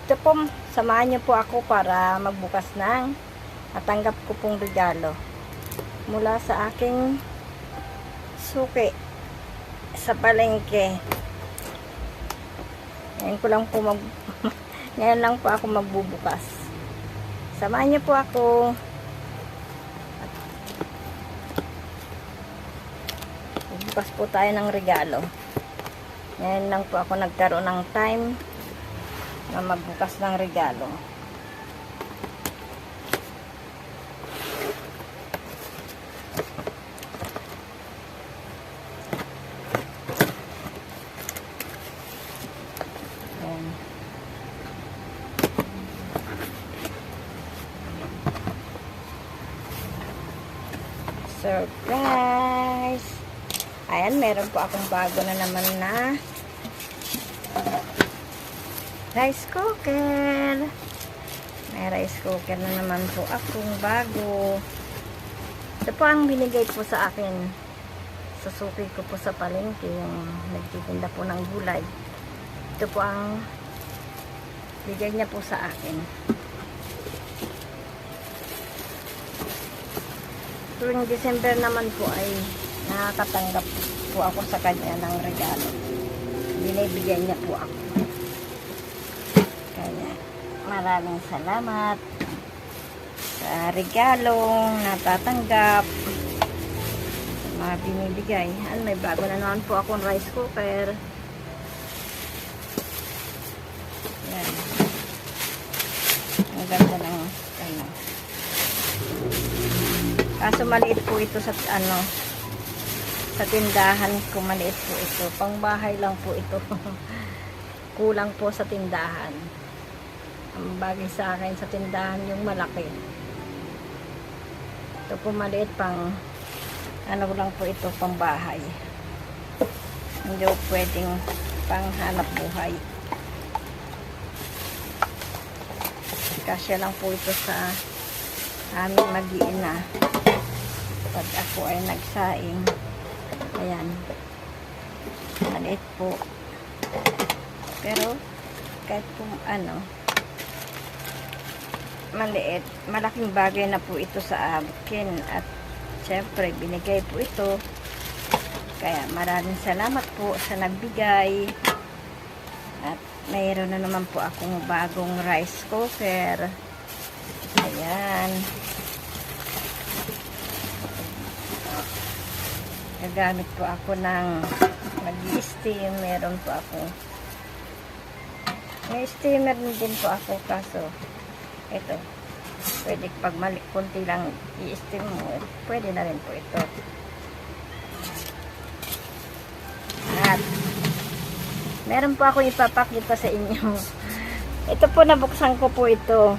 Ito po, samahan niyo po ako para magbukas ng matanggap ko pong regalo mula sa aking suki sa palengke. Ngayon lang po ako magbubukas. Samahan niyo po ako. Magbukas po tayo ng regalo. Ngayon lang po ako nagkaroon ng time na magbukas ng regalo. Ayan. Surprise! Ayan, meron po akong bago na naman na rice cooker. May rice cooker na naman po akong bago. Ito po ang binigay po sa akin sa suki ko po sa palengke, yung nagtitinda po ng gulay. Ito po ang bigay niya po sa akin. Tuwing December naman po ay nakakatanggap po ako sa kanya ng regalo. Binibigyan niya po ako. Kaya maraming salamat sa regalong natatanggap, mga binibigay. May bago na naman po akong rice cooker. Yan. Ang ganda ng ano. Kaso maliit po ito sa sa tindahan ko, maliit po ito. Pangbahay lang po ito. Kulang po sa tindahan. Ang bagay sa akin sa tindahan yung malaki. Ito po maliit, pang ano lang po ito, pang bahay. Hindi po pwedeng pang hanap buhay. Kasya lang po ito sa aming mag-iina pag ako ay nagsaing. Ayan, maliit po, pero kahit po ano maliit, malaking bagay na po ito sa akin. At syempre binigay po ito, kaya maraming salamat po sa nagbigay. At mayroon na naman po akong bagong rice cooker. Ayan, gagamit po ako ng mag-steam. Meron po ako, may steamer din po ako, kaso ito, pwede pag konti lang i-steam mo, pwede na rin po ito. At meron po ako ipapakita sa inyo. Ito po, nabuksan ko po ito.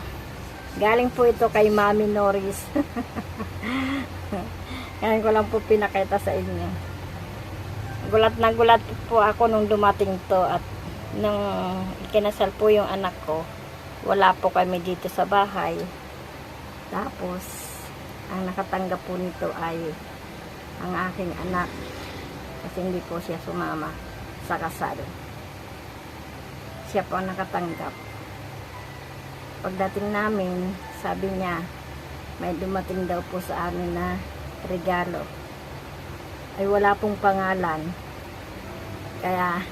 Galing po ito kay Mami Norris. Ngayon ko lang po pinakita sa inyo. Gulat na gulat po ako nung dumating to, at nung ikinasal po yung anak ko, wala po kami dito sa bahay. Tapos ang nakatanggap po nito ay ang aking anak, kasi hindi po siya sumama sa kasal. Siya po ang nakatanggap. Pagdating namin, sabi niya may dumating daw po sa amin na regalo, ay wala pong pangalan. Kaya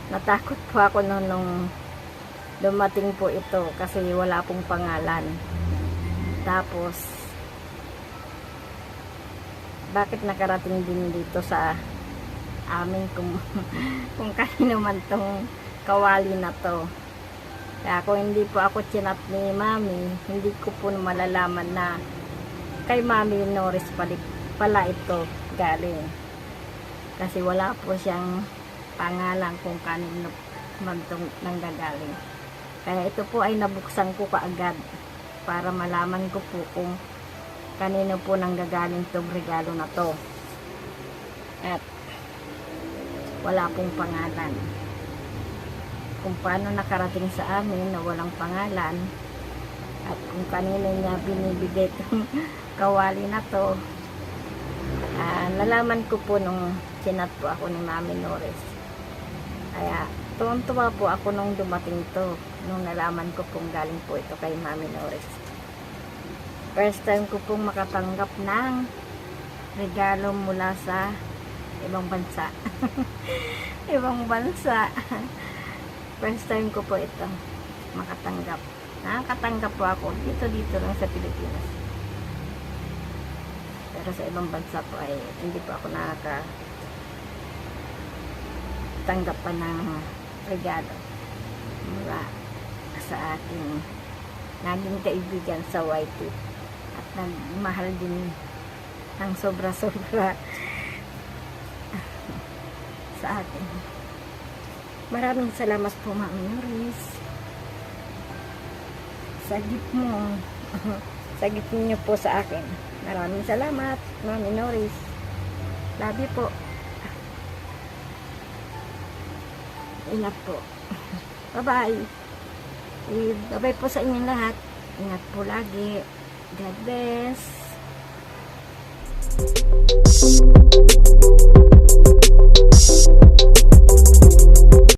natakot po ako nung dumating po ito, kasi wala pong pangalan. Tapos bakit nakarating din dito sa amin kung kanino man tong kawali na to. Kaya kung hindi po ako chinat ni Mami, hindi ko po malalaman na kay Mami Norris pala ito galing, kasi wala po siyang pangalan kung kanino man itong nanggagaling. Kaya ito po ay nabuksan ko kaagad para malaman ko po kung kanino po nanggagaling itong regalo na to. At wala pong pangalan. Kung paano nakarating sa amin na walang pangalan, at kung kanino niya binibigay itong kawali na to, nalaman ko po nung chinat po ako ni Mami Norris. Kaya Tuwang-tuwa po ako nung dumating to. Nung nalaman ko pong galing po ito kay Mami Norris. First time ko pong makatanggap ng regalo mula sa ibang bansa. Ibang bansa. First time ko po ito makatanggap. Nakakatanggap po ako dito lang sa Pilipinas. Pero sa ibang bansa po ay hindi po ako nakakatanggap pa ng regalo mula sa aking naging kaibigan sa YT at nagmahal din ng sobra-sobra sa akin. Maraming salamat po, Mami Norris, sa gift mo. Sa gift niyo po sa akin. Maraming salamat, Mami Norris. Love you po. Ingat po. Bye-bye. Bye-bye po sa inyong lahat. Ingat po lagi. God bless.